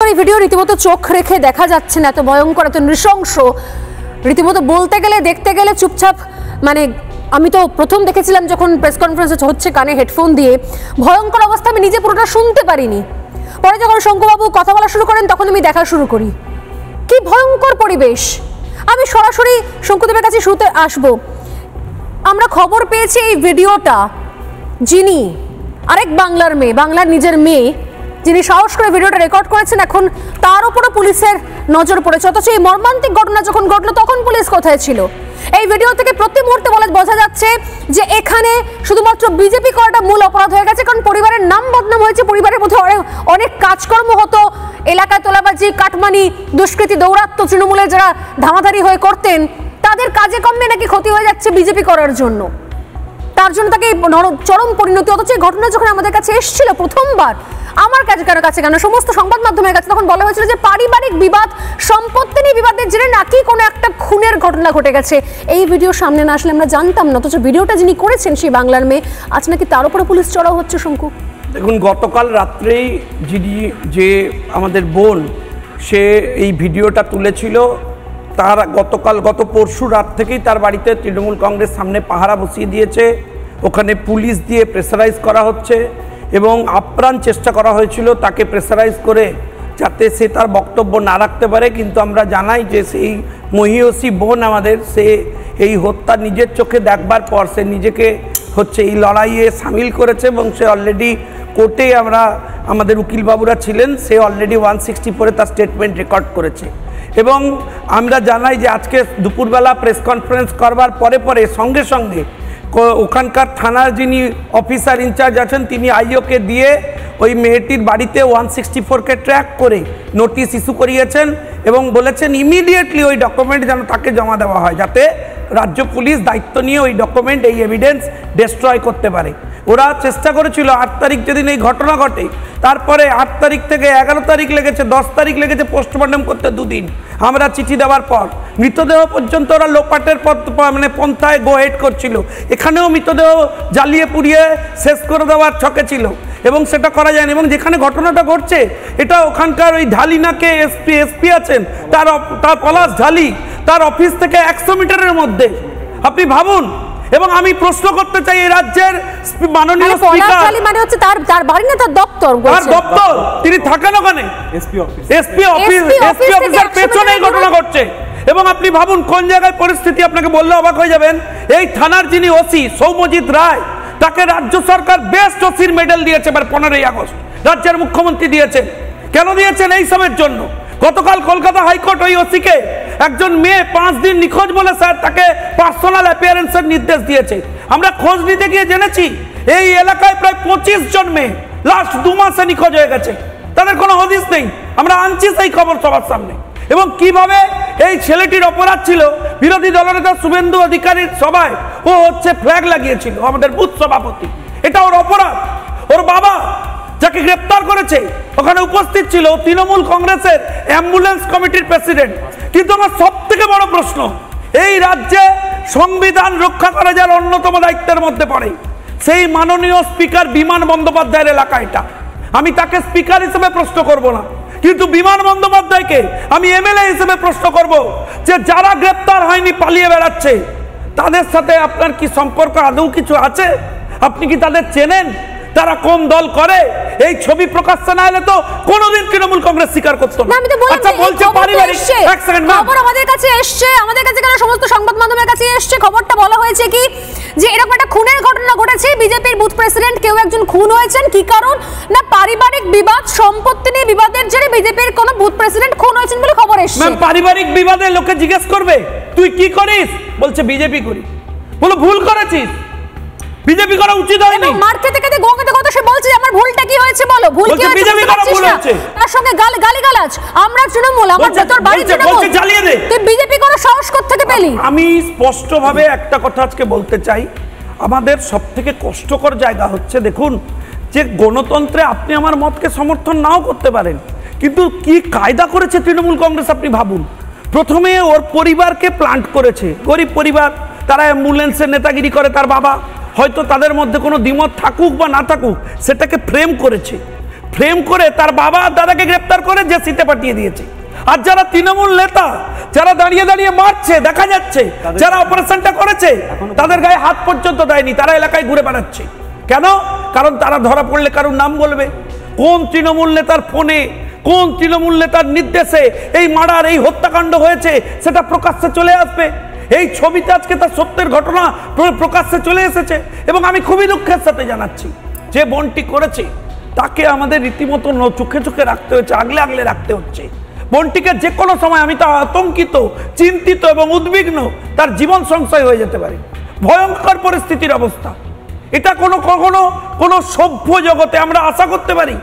ভয়ঙ্কর এই ভিডিও, রীতিমতো চোখ রেখে দেখা যাচ্ছে না, এত ভয়ঙ্কর, এত নৃশংস, রীতিমতো বলতে গেলে দেখতে গেলে চুপচাপ। মানে আমি তো প্রথম দেখেছিলাম যখন প্রেস কনফারেন্স হচ্ছে কানে হেডফোন দিয়ে, ভয়ঙ্কর অবস্থা, আমি নিজে পুরোটা শুনতে পারিনি। পরে যখন শঙ্কুবাবু কথা বলা শুরু করেন তখন আমি দেখা শুরু করি। কি ভয়ঙ্কর পরিবেশ। আমি সরাসরি শঙ্কুদেবের কাছে শুরুতে আসবো। আমরা খবর পেয়েছি এই ভিডিওটা যিনি আরেক বাংলার মেয়ে, বাংলার নিজের মেয়ে, যিনি সাহস করে ভিডিওটা রেকর্ড করেছেন, এখন তার উপরে পুলিশের নজর পড়েছে। অথচ এই মর্মান্তিক ঘটনা যখন ঘটলো তখন পুলিশ কোথায় ছিল? এই ভিডিও থেকে প্রতি মুহূর্তে বোঝা যাচ্ছে যে এখানে শুধুমাত্র বিজেপি করাটা মূল অপরাধ হয়ে গেছে, কারণ পরিবারের নাম বদনাম হয়েছে, পরিবারের মধ্যে অনেক কাজকর্ম হতো, এলাকায় তোলাবাজি, কাটমানি, দুষ্কৃতি, দৌরাত্ম্য, তৃণমূলের যারা ধামাধারি হয়ে করতেন তাদের কাজে কমে নাকি ক্ষতি হয়ে যাচ্ছে বিজেপি করার জন্য, তার জন্য তাকে চরম পরিণতি। অথচ এই ঘটনা যখন আমাদের কাছে এসেছিল প্রথমবার, আমার কাছে কেন সমস্ত সংবাদ মাধ্যমের কাছে, তখন বলা হয়েছিল যে পারিবারিক বিবাদ, সম্পত্তি নিয়ে বিবাদের জেরে নাকি কোনো একটা খুনের ঘটনা ঘটে গেছে। এই ভিডিও সামনে না আসলে আমরা জানতাম না, অথচ ভিডিওটা যিনি করেছেন সেই বাংলার মেয়ে, আজ নাকি তার উপরে পুলিশ চড়াও হচ্ছে। শঙ্কু, দেখুন, গতকাল রাত্রেই যে আমাদের বোন সে এই ভিডিওটা তুলেছিল, তার গত পরশু রাত থেকেই তার বাড়িতে তৃণমূল কংগ্রেস সামনে পাহারা বসিয়ে দিয়েছে, ওখানে পুলিশ দিয়ে প্রেসারাইজ করা হচ্ছে এবং আপ্রাণ চেষ্টা করা হয়েছিল তাকে প্রেসারাইজ করে যাতে সে তার বক্তব্য না রাখতে পারে। কিন্তু আমরা জানাই যে সেই মহিয়সী বোন আমাদের, সে এই হত্যা নিজের চোখে দেখবার পর সে নিজেকে এই লড়াইয়ে সামিল করেছে এবং সে অলরেডি কোর্টে, আমাদের উকিলবাবুরা ছিলেন, সে অলরেডি 164-এ তার স্টেটমেন্ট রেকর্ড করেছে। এবং আমরা জানাই যে আজকে দুপুরবেলা প্রেস কনফারেন্স করবার পরে সঙ্গে সঙ্গে ওখানকার থানার যিনি অফিসার ইনচার্জ আছেন তিনি আইওকে দিয়ে ওই মেয়েটির বাড়িতে 164-কে ট্র্যাক করে নোটিশ ইস্যু করিয়েছেন এবং বলেছেন ইমিডিয়েটলি ওই ডকুমেন্ট যেন তাকে জমা দেওয়া হয়, যাতে রাজ্য পুলিশ দায়িত্ব নিয়ে ওই ডকুমেন্ট, এই এভিডেন্স ডিস্ট্রয় করতে পারে। ওরা চেষ্টা করেছিল 8 তারিখ যেদিন এই ঘটনা ঘটে, তারপরে 8 তারিখ থেকে 11 তারিখ লেগেছে, 10 তারিখ লেগেছে পোস্টমর্টম করতে 2 দিন। আমরা চিঠি দেওয়ার পর মৃতদেহ পর্যন্ত ওরা লোপাটের পন্থায় গো হেড করছিল। এখানেও মৃতদেহ জ্বালিয়ে পুড়িয়ে শেষ করে দেওয়ার ছকে ছিল এবং সেটা করা যায়নি। এবং যেখানে ঘটনাটা ঘটছে এটা ওখানকার ওই ঢালিনাকে এসপি আছেন, তার পলাশ ঢালি, তার অফিস থেকে 100 মিটারের মধ্যে। আপনি ভাবুন। এবং আমি প্রশ্ন করতে চাই এই রাজ্যের মাননীয় স্পিকার, মানে হচ্ছে তার বাড়ি না তার দপ্তর, তিনি থাকেন ওখানে এসপি অফিসের পেছনে ঘটনা ঘটছে। এবং আপনি ভাবুন কোন জায়গায় পরিস্থিতি, আপনাকে বললে অবাক হয়ে যাবেন। এই থানার যিনি ওসি সৌম্যজিৎ রায়, তাকে রাজ্য সরকার বেস্ট ওসির মেডেল দিয়েছে 15ই আগস্ট, রাজ্যের মুখ্যমন্ত্রী দিয়েছেন। কেন দিয়েছেন? এই সবের জন্য। গতকাল কলকাতা হাইকোর্ট ওই ওসিকে একজন মেয়ে 5 দিন নিখোঁজ বলে স্যার তাকে পার্সোনাল অ্যাপিয়ারেন্সের নির্দেশ দিয়েছে। আমরা খোঁজ নিতে গিয়ে জেনেছি এই এলাকায় প্রায় 25 জন মেয়ে লাস্ট 2 মাসে নিখোঁজ হয়ে গেছে, তাদের কোনো হদিস নেই। আমরা আনছি সেই খবর সবার সামনে। এবং কিভাবে এই ছেলেটির অপরাধ ছিল, বিরোধী দলনেতা শুভেন্দু অধিকারীর সভায় ও ফ্ল্যাগ লাগিয়েছিল, আমাদের বুথ সভাপতি, এটা ওর অপরাধ। ওর বাবা যাকে গ্রেপ্তার করেছে ওখানে উপস্থিত ছিল তৃণমূল কংগ্রেসের অ্যাম্বুলেন্স কমিটির প্রেসিডেন্ট। কিন্তু আমার সব থেকে বড় প্রশ্ন, এই রাজ্যে সংবিধান রক্ষা করা যার অন্যতম দায়িত্বের মধ্যে পড়ে সেই মাননীয় স্পিকার বিমান বন্দ্যোপাধ্যায়ের এলাকা এটা। আমি তাকে স্পিকার হিসেবে প্রশ্ন করব না, কিন্তু বিমান বন্দ্যোপাধ্যায়কে আমি এমএলএ হিসেবে প্রশ্ন করব যে যারা গ্রেপ্তার হয়নি, পালিয়ে বেড়াচ্ছে, তাদের সাথে আপনার কি সম্পর্ক আদৌ কিছু আছে? আপনি কি তাদের চেনেন? তারা কোন দল করে? এই ছবি প্রকাশ্যে না এলে তো কোনোদিন তৃণমূল কংগ্রেস স্বীকার করতো না। আচ্ছা, বলছে পারিবারিক, এক সেকেন্ড, খবর আমাদের কাছে এসছে, আমাদের কাছে কেন সমস্ত সংবাদ মাধ্যমের কাছে এসছে, খবরটা বলা হয়েছে কি যে এরকম একটা খুনের ঘটনা ঘটেছে, বিজেপির বুথ প্রেসিডেন্ট কেউ একজন খুন হয়েছেন। কি কারণ? না পারিবারিক বিবাদ, সম্পত্তি নিয়ে বিবাদের জেরে বিজেপির কোন বুথ প্রেসিডেন্ট খুন হয়েছেন বলে খবর এসছে। ম্যাম, পারিবারিক বিবাদে লোকে জিজ্ঞেস করবে তুই কি করিস, বলছে বিজেপি করি। বলো ভুল করেছিস, বিজেপি করা উচিত হয়নি। মার খেতে খেতে গোগাতে কথা সে বলছে আমার ভুলটা কি হয়েছে বলো, ভুল কি হয়েছে বিজেপি করা ভুল হয়েছে, তার সঙ্গে গালিগালাজ। আমরা তৃণমূল, আমার তোর বাড়ি তৃণমূল, জ্বালিয়ে দে, তুই বিজেপি করা সাহস কোথা থেকে পেলি? আমি স্পষ্টভাবে একটা কথা আজকে বলতে চাই, আমাদের সবথেকে কষ্টকর জায়গা হচ্ছে, দেখুন যে গণতন্ত্রে আপনি আমার মতকে সমর্থন নাও করতে পারেন, কিন্তু কি কায়দা করেছে তৃণমূল কংগ্রেস আপনি ভাবুন। প্রথমে ওর পরিবারকে প্লান্ট করেছে, গরিব পরিবার, তারা অ্যাম্বুলেন্সের নেতাগিরি করে, তার বাবা, হয়তো তাদের মধ্যে কোনো দ্বিমত থাকুক বা না থাকুক, সেটাকে ফ্রেম করেছে। ফ্রেম করে তার বাবা আর দাদাকে গ্রেপ্তার করে জেসিতে পাঠিয়ে দিয়েছে। আর যারা তৃণমূল নেতা, যারা দাঁড়িয়ে দাঁড়িয়ে মারছে দেখা যাচ্ছে, যারা অপারেশনটা করেছে তাদের গায়ে হাত পর্যন্ত দেয়নি, তারা এলাকায় ঘুরে বেড়াচ্ছে। কেন? কারণ তারা ধরা পড়লে কারোর নাম বলবে। কোন তৃণমূল নেতার ফোনে, কোন তৃণমূল নেতার নির্দেশে এই মার্ডার, এই হত্যাকাণ্ড হয়েছে সেটা প্রকাশ্যে চলে আসবে। এই ছবিতে আজকে তার সত্যের ঘটনা প্রকাশ্যে চলে এসেছে। এবং আমি খুবই দুঃখের সাথে জানাচ্ছি, যে বোনটি করেছে তাকে আমাদের রীতিমতো চোখে চোখে রাখতে হচ্ছে, আগলে আগলে রাখতে হচ্ছে। বোনটিকে যে কোনো সময়, আমি তো আতঙ্কিত, চিন্তিত এবং উদ্বিগ্ন, তার জীবন সংশয় হয়ে যেতে পারে। ভয়ঙ্কর পরিস্থিতির অবস্থা। এটা কোনো সভ্য জগতে আমরা আশা করতে পারি?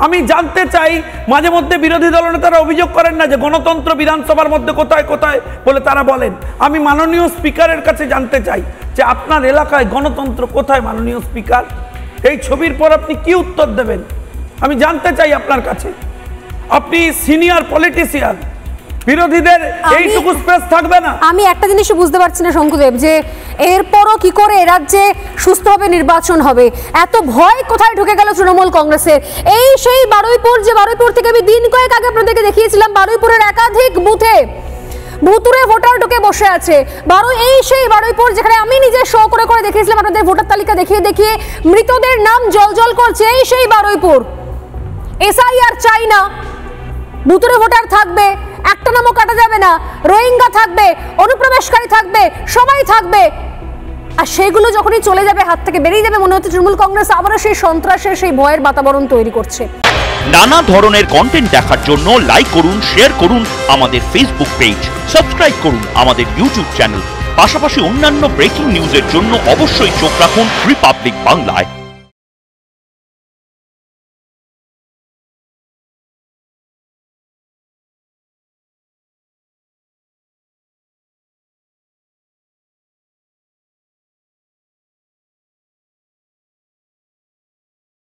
আমি জানতে চাই, মাঝে মধ্যে বিরোধী দলনেতারা অভিযোগ করেন না যে গণতন্ত্র বিধানসভার মধ্যে কোথায় কোথায় বলে তারা বলেন। আমি মাননীয় স্পিকারের কাছে জানতে চাই যে আপনার এলাকায় গণতন্ত্র কোথায় মাননীয় স্পিকার? এই ছবির পর আপনি কি উত্তর দেবেন আমি জানতে চাই আপনার কাছে। আপনি সিনিয়র পলিটিশিয়ান, বিরোধীদের এইটুকু স্পেস থাকবে না? আমি একটা জিনিস বুঝতে পারছি না শঙ্কুদেব, যে এরপরও কি করে রাজ্যে সুস্থভাবে নির্বাচন হবে? এত ভয় কোথায় ঢুকে গেল তৃণমূল কংগ্রেসের? এই সেই বারুইপুর, যে বারুইপুর থেকে আমি দিন কয়েক আগে আপনাদেরকে দেখিয়েছিলাম, বারুইপুরের একাধিক বুথে ভুতুরে ভোটার ঢুকে বসে আছে। এই সেই বারুইপুর যেখানে আমি নিজে শো করে করে দেখিয়েছিলাম আপনাদের, ভোটার তালিকা দেখিয়ে দেখিয়ে মৃতদের নাম জলজল করছে। এই সেই বারুইপুর। এসআইআর চাই না, ভুতুরে ভোটার থাকবে, একটা নামও কাটা যাবে না, রোহিঙ্গা থাকবে, অনুপ্রবেশকারী থাকবে, সবাই থাকবে। আর সেইগুলো যখনই চলে যাবে, হাত থেকে বেরিয়ে যাবে, মনে হচ্ছে তৃণমূল কংগ্রেস আবারও সেই সন্ত্রাসের, সেই ভয়ের বাতাবরণ তৈরি করছে। নানা ধরনের কন্টেন্ট দেখার জন্য লাইক করুন, শেয়ার করুন আমাদের ফেসবুক পেজ, সাবস্ক্রাইব করুন আমাদের ইউটিউব চ্যানেল। পাশাপাশি অন্যান্য ব্রেকিং নিউজের জন্য অবশ্যই চোখ রাখুন রিপাবলিক বাংলায়।